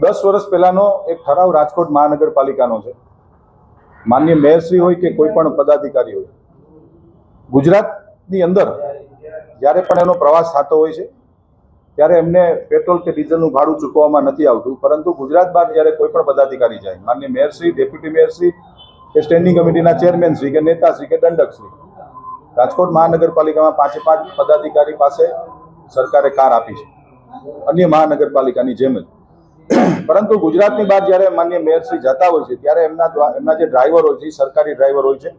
10 વર્ષ પહેલાનો એક ઠરાવ રાજકોટ મહાનગરપાલિકાનો છે। માનનીય મેયરશ્રી હોય કે કોઈ પણ પદાધિકારી હોય, ગુજરાતની અંદર જ્યારે પણ એનો પ્રવાસ થતો હોય છે ત્યારે એમને પેટ્રોલ કે ડીઝલનું ભાડું ચૂકવવામાં નથી આવતું, પરંતુ ગુજરાત બહાર જ્યારે કોઈ પણ પદાધિકારી જાય, માનનીય મેયરશ્રી, ડેપ્યુટી મેયરશ્રી કે સ્ટેન્ડિંગ કમિટીના ચેરમેનશ્રી કે નેતાશ્રી કે દંડકશ્રી, રાજકોટ મહાનગરપાલિકામાં 5 પદાધિકારી પાસે સરકારે કાર આપી છે, અન્ય મહાનગરપાલિકાની જેમ જ। પરંતુ ગુજરાતની બહાર જ્યારે માનનીય મેયરશ્રી જતા હોય છે ત્યારે એમના જે ડ્રાઈવર હોય છે, સરકારી ડ્રાઈવર હોય છે,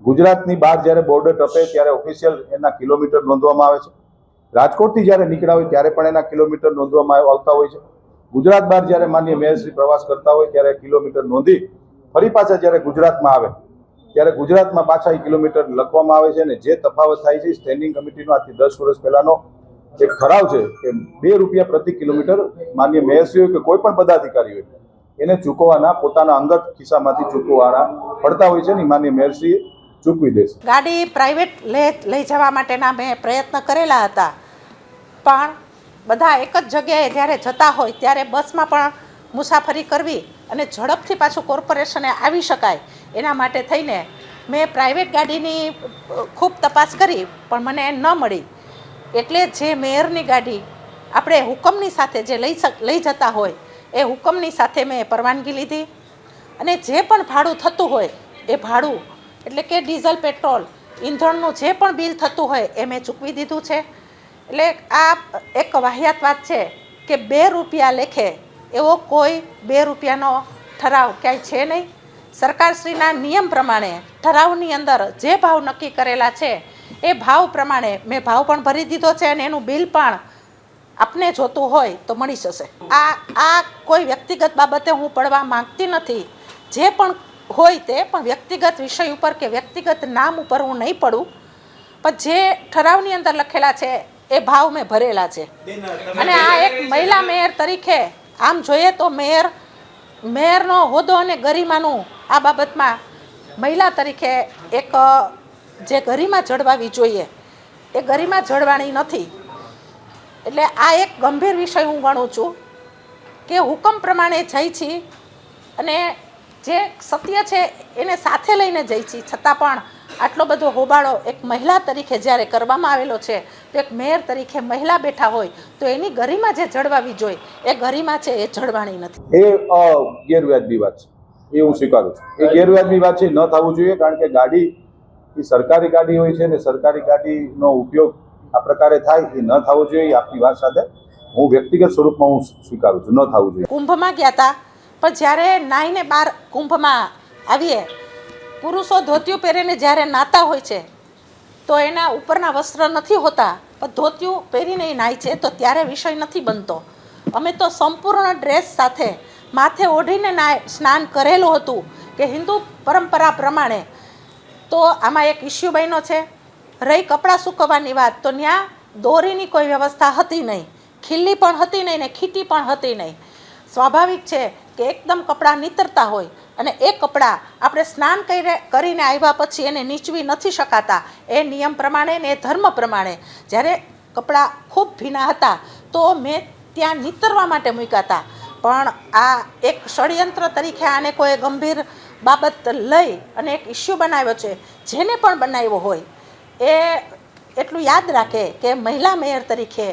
ગુજરાતની બહાર જ્યારે બોર્ડર ટપે ત્યારે ઓફિશિયલ એના કિલોમીટર નોંધવામાં આવે છે। રાજકોટથી જ્યારે નીકળ્યા હોય ત્યારે પણ એના કિલોમીટર નોંધવામાં આવતા હોય છે। ગુજરાત બહાર જ્યારે માનનીય મેયરશ્રી પ્રવાસ કરતા હોય ત્યારે કિલોમીટર નોંધી ફરી પાછા જ્યારે ગુજરાતમાં આવે ત્યારે ગુજરાતમાં પાછા એ કિલોમીટર લખવામાં આવે છે। અને જે તફાવત થાય છે, સ્ટેન્ડિંગ કમિટીનો આજથી 10 વર્ષ પહેલાનો એક ઠરાવ છે કે ₹2 પ્રતિ કિલોમીટર માનનીય મેયરશ્રી હોય કે કોઈ પણ પદાધિકારી હોય એને ચૂકવવાના, પોતાના અંગત ખિસ્સામાંથી ચૂકવવાના પડતા હોય છે ને માનનીય મેયરશ્રી ચૂકવી દેશે। ગાડી પ્રાઇવેટ લઈ જવા માટેના મેં પ્રયત્ન કરેલા હતા, પણ બધા એક જ જગ્યાએ જ્યારે જતા હોય ત્યારે બસમાં પણ મુસાફરી કરવી અને ઝડપથી પાછું કોર્પોરેશને આવી શકાય એના માટે થઈને મેં પ્રાઇવેટ ગાડીની ખૂબ તપાસ કરી, પણ મને ન મળી। એટલે જે મેયરની ગાડી આપણે હુકમની સાથે જે લઈ જતા હોય એ હુકમની સાથે મેં પરવાનગી લીધી, અને જે પણ ભાડું થતું હોય એ ભાડું એટલે કે ડીઝલ, પેટ્રોલ, ઈંધણનું જે પણ બિલ થતું હોય એ મેં ચૂકવી દીધું છે। એટલે આ એક વાહિયાત વાત છે કે ₹2 લેખે એવો કોઈ ₹2નો ઠરાવ ક્યાંય છે નહીં। સરકારશ્રીના નિયમ પ્રમાણે ઠરાવની અંદર જે ભાવ નક્કી કરેલા છે એ ભાવ પ્રમાણે મેં ભાવ પણ ભરી દીધો છે, અને એનું બિલ પણ આપને જોતું હોય તો મળી જશે। આ કોઈ વ્યક્તિગત બાબતે હું પડવા માંગતી નથી, જે પણ હોય તે પણ વ્યક્તિગત વિષય ઉપર કે વ્યક્તિગત નામ ઉપર હું નહીં પડું, પણ જે ઠરાવની અંદર લખેલા છે એ ભાવ મેં ભરેલા છે। અને આ એક મહિલા મેયર તરીકે આમ જોઈએ તો મેયરનો હોદ્દો અને ગરિમાનું આ બાબતમાં મહિલા તરીકે એક જે ગરિમા જળવાવી જોઈએ એ ગરિમા જળવાણી નથી। એટલે આ એક ગંભીર વિષય હું ગણું છું કે હુકમ પ્રમાણે જઈ છીએ અને જે સત્ય છે એને સાથે લઈને જઈ છીએ, છતાં પણ આટલો બધો હોબાળો એક મહિલા તરીકે જ્યારે કરવામાં આવેલો છે, તો એક મેયર તરીકે મહિલા બેઠા હોય તો એની ગરિમા જે જળવાવી જોઈએ એ ગરિમા છે એ જળવાણી નથી। એ ગેરવ્યાજબી વાત છે, એ હું સ્વીકારું છું। એ ગેરવ્યાજબી વાત છે, ન થવું જોઈએ, કારણ કે ગાડી એ સરકારી ગાડી હોય છે ને સરકારી ગાડીનો ઉપયોગ આ પ્રકારે થાય એ ન થવો જોઈએ। આપની વાત સાથે હું વ્યક્તિગત સ્વરૂપમાં હું સ્વીકારું છું, ન થવું જોઈએ। કુંભમાં ગયા હતા, પણ જ્યારે નાહીને બહાર કુંભમાં આવીએ, પુરુષો ધોતિયું પહેરીને જ્યારે નાતા હોય છે તો એના ઉપરના વસ્ત્ર નથી હોતા, પણ ધોતિયું પહેરીને નાય છે તો ત્યારે વિષય નથી બનતો। અમે તો સંપૂર્ણ ડ્રેસ સાથે માથે ઓઢીને સ્નાન કરેલું હતું કે હિન્દુ પરંપરા પ્રમાણે। તો આમાં એક ઇસ્યુ બન્યો છે। રહી કપડાં સૂકવવાની વાત, તો ત્યાં દોરીની કોઈ વ્યવસ્થા હતી નહીં, ખીલ્લી પણ હતી નહીં ને ખીટી પણ હતી નહીં। સ્વાભાવિક છે કે એકદમ કપડાં નીતરતા હોય અને એ કપડાં આપણે સ્નાન કરીને આવ્યા પછી એને નીચવી નથી શકાતા, એ નિયમ પ્રમાણે ને એ ધર્મ પ્રમાણે। જ્યારે કપડાં ખૂબ ભીના હતા તો મેં ત્યાં નીતરવા માટે મૂક્યા હતા, પણ આ એક ષડયંત્ર તરીકે આને કોઈ ગંભીર બાબત લઈ અને એક ઇસ્યુ બનાવ્યો છે। જેને પણ બનાવ્યો હોય એ એટલું યાદ રાખે કે મહિલા મેયર તરીકે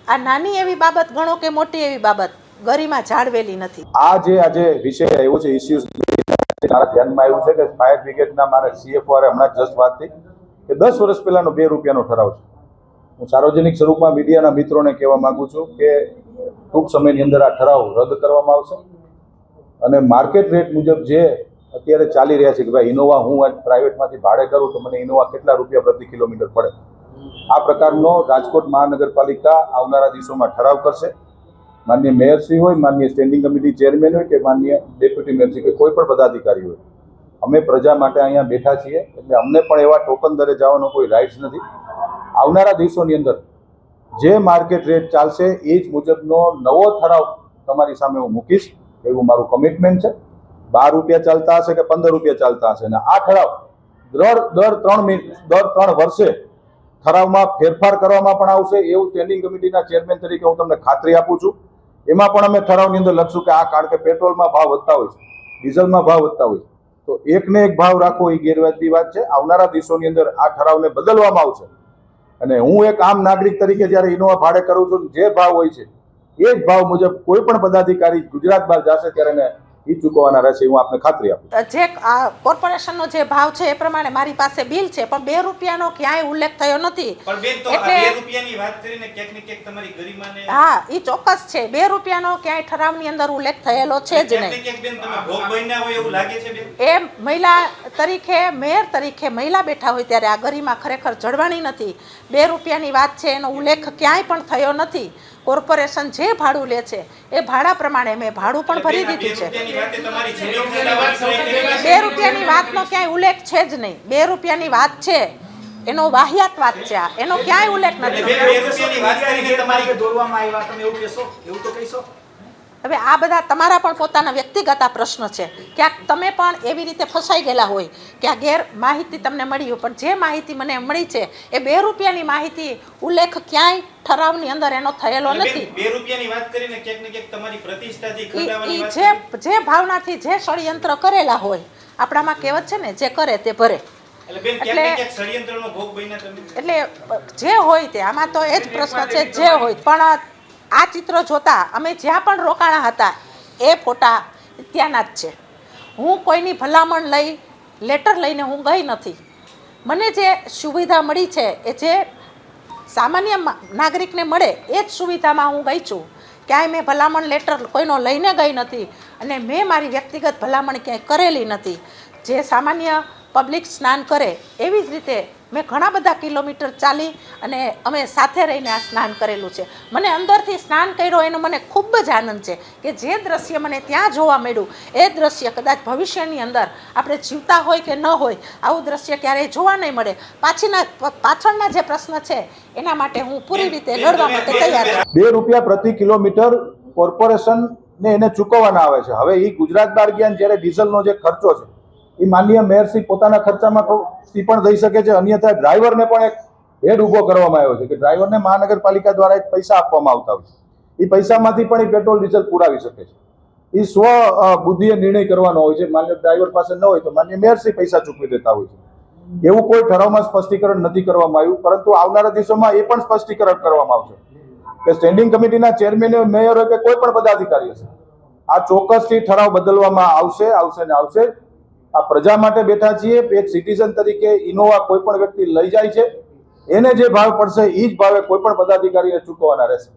આ નાની એવી બાબત ગણો કે મોટી એવી બાબત, ગરિમા જાળવેલી નથી। આ જે આજે વિષય આવ્યો છે, ઇસ્યુઝ મારા ધ્યાનમાં આવ્યું છે કે ફાયર બ્રિગેડના મારા CFO હમણાં જસ્ટ વાત થઈ કે 10 વર્ષ પહેલાનો ₹2નો ઠરાવ છે। હું સાર્વજનિક સ્વરૂપમાં મીડિયાના મિત્રોને કહેવા માંગુ છું કે ટૂંક સમયની અંદર આ ઠરાવ રદ કરવામાં આવશે, અને માર્કેટ રેટ મુજબ જે અત્યારે ચાલી રહ્યા છે કે ભાઈ ઇનોવા હું આજ પ્રાઇવેટમાંથી ભાડે કરું તો મને ઇનોવા કેટલા રૂપિયા પ્રતિ કિલોમીટર પડે, આ પ્રકારનો રાજકોટ મહાનગરપાલિકા આવનારા દિવસોમાં ઠરાવ કરશે। માનનીય મેયરશ્રી હોય, માનનીય સ્ટેન્ડિંગ કમિટી ચેરમેન હોય કે માનનીય ડેપ્યુટી મેયરશ્રી કે કોઈ પણ પદાધિકારી હોય, અમે પ્રજા માટે અહીંયા બેઠા છીએ, એટલે અમને પણ એવા ટોકન દરે જવાનો કોઈ રાઇટ્સ નથી। આવનારા દિવસોની અંદર જે માર્કેટ રેટ ચાલશે એ જ મુજબનો નવો ઠરાવ તમારી સામે હું મૂકીશ, એવું મારું કમિટમેન્ટ છે। ₹12 ચાલતા હશે કે ₹15 ચાલતા હશે, અને આ ઠરાવ દર 3 વર્ષે ઠરાવમાં ફેરફાર કરવામાં પણ આવશે, એવું સ્ટેન્ડિંગ કમિટીના ચેરમેન તરીકે હું તમને ખાતરી આપું છું। એમાં પણ અમે ઠરાવની અંદર લખશું કે આ કારણ કે પેટ્રોલમાં ભાવ વધતા હોય છે, ડીઝલમાં ભાવ વધતા હોય છે, તો એકને એક ભાવ રાખવો એ ગેરવાજબી વાત છે. આવનારા દિવસોની અંદર આ ઠરાવને બદલવામાં આવશે અને હું એક આમ નાગરિક તરીકે જ્યારે ઇનોવા ભાડે કરું છું, જે ભાવ હોય છે એ જ ભાવ મુજબ કોઈ પણ પદાધિકારી ગુજરાત બહાર જશે ત્યારે એને એ ચૂકવવાના રહેશે, હું આપને ખાતરી આપું. જે કોર્પોરેશનનો જે ભાવ છે એ પ્રમાણે મારી પાસે બિલ છે, પણ 2 રૂપિયાનો ક્યાંય ઉલ્લેખ થયો નથી. પણ બેન, તો આ 2 રૂપિયાની વાત કરીને ક્યાંક ને ક્યાંક તમારી ગરિમાને હા, એ ચોક્કસ છે. 2 રૂપિયાનો ક્યાંય ઠરાવની અંદર ઉલ્લેખ થયેલો છે જ ક્યાંક ને નહીં. ક્યાંક બેન તમે ભોગ બન્યા હોય એવું લાગે છે બેન? એ મહિલા તરીકે, મેયર તરીકે મહિલા બેઠા હોય ત્યારે આ ગરિમા ખરેખર જળવાણી નથી. 2 રૂપિયાની વાત છે, એનો ઉલ્લેખ ક્યાંય પણ થયો નથી. કોર્પોરેશન જે ભાડું લે છે એ ભાડા પ્રમાણે મેં ભાડું પણ ભરી દીધું છે. 2 રૂપિયાની વાતનો ક્યાંય ઉલ્લેખ છે જ નહીં. 2 રૂપિયાની વાત છે, એનો વાહિયાત વાત છે. આ એનો ક્યાંય ઉલ્લેખ નથી. 2 રૂપિયાની વાત કરીને તમારી દોરવામાં આવ્યા, તમે એવું કહેશો, એવું તો કહીશો. હવે આ બધા તમારા પણ પોતાના વ્યક્તિગત આ પ્રશ્ન છે. ક્યાંક તમે પણ એવી રીતે ફસાઈ ગયેલા હોય કે આ ગેર માહિતી તમને મળી હોય, પણ જે માહિતી મને મળી છે એ 2 રૂપિયાની માહિતી ઉલ્લેખ ક્યાંય ઠરાવની અંદર એનો થયેલો નથી. 2 રૂપિયાની વાત કરીને ક્યાંક ને ક્યાંક તમારી પ્રતિષ્ઠાથી ઈ ખંડાવાની વાત જે ભાવનાથી જે ષડયંત્ર કરેલા હોય, આપણામાં કહેવત છે ને, જે કરે તે ભરે. એટલે બેન, ક્યાંક ને ક્યાંક ષડયંત્રનો ભોગ બન્યા તમે. એટલે જે હોય તે, આમાં તો એ જ પ્રશ્ન છે, જે હોય. પણ આ ચિત્ર જોતા અમે જ્યાં પણ રોકાણા હતા એ ફોટા ત્યાંના જ છે. હું કોઈની ભલામણ લઈ, લેટર લઈને હું ગઈ નથી. મને જે સુવિધા મળી છે એ જે સામાન્ય નાગરિકને મળે એ જ સુવિધામાં હું ગઈ છું. ક્યાંય મેં ભલામણ લેટર કોઈનો લઈને ગઈ નથી અને મેં મારી વ્યક્તિગત ભલામણ ક્યાંય કરેલી નથી. જે સામાન્ય પબ્લિક સ્નાન કરે એવી જ રીતે મેં ઘણા બધા કિલોમીટર ચાલી અને અમે સાથે રહીને આ સ્નાન કરેલું છે. મને અંદરથી સ્નાન કર્યો એનો મને ખૂબ જ આનંદ છે કે જે દ્રશ્ય મને ત્યાં જોવા મળ્યું એ દ્રશ્ય કદાચ ભવિષ્યની અંદર આપણે જીવતા હોય કે ન હોય આવું દ્રશ્ય ક્યારેય જોવા નહીં મળે. પાછળના જે પ્રશ્ન છે એના માટે હું પૂરી રીતે લડવા માટે તૈયાર છું. 2 રૂપિયા પ્રતિ કિલોમીટર કોર્પોરેશનને એને ચૂકવવાના આવે છે. હવે એ ગુજરાત બહાર ગયા જ્યારે ડીઝલનો જે ખર્ચો છે એ માનનીય મેયરશ્રી પોતાના ખર્ચામાં પણ દઈ શકે છે. અન્યથા ડ્રાઈવરને પણ એક હેડ ઊભો કરવામાં આવ્યો છે કે ડ્રાઈવરને મહાનગરપાલિકા દ્વારા એક પૈસા આપવામાં આવતા હોય છે. એ પૈસામાંથી પણ એ પેટ્રોલ ડીઝલ પુરાવી શકે છે. એ સ્વ બુદ્ધિએ નિર્ણય કરવાનો હોય છે. માન્ય ડ્રાઈવર પાસે ન હોય તો માન્ય મેયરશ્રી પૈસા ચૂકવી દેતા હોય છે. એવું કોઈ ઠરાવમાં સ્પષ્ટીકરણ નથી કરવામાં આવ્યું, પરંતુ આવનારા દિવસોમાં એ પણ સ્પષ્ટીકરણ કરવામાં આવશે કે સ્ટેન્ડિંગ કમિટીના ચેરમેન, મેયર હોય કે કોઈ પણ પદાધિકારી હશે, આ ચોક્કસથી ઠરાવ બદલવામાં આવશે ને આવશે. આ પ્રજા માટે બેઠા છીએ. એક સિટીઝન તરીકે ઇનોવા કોઈ પણ વ્યક્તિ લઈ જાય છે એને જે ભાવ પડશે એ જ ભાવે કોઈ પણ પદાધિકારીને ચૂકવવાના રહેશે.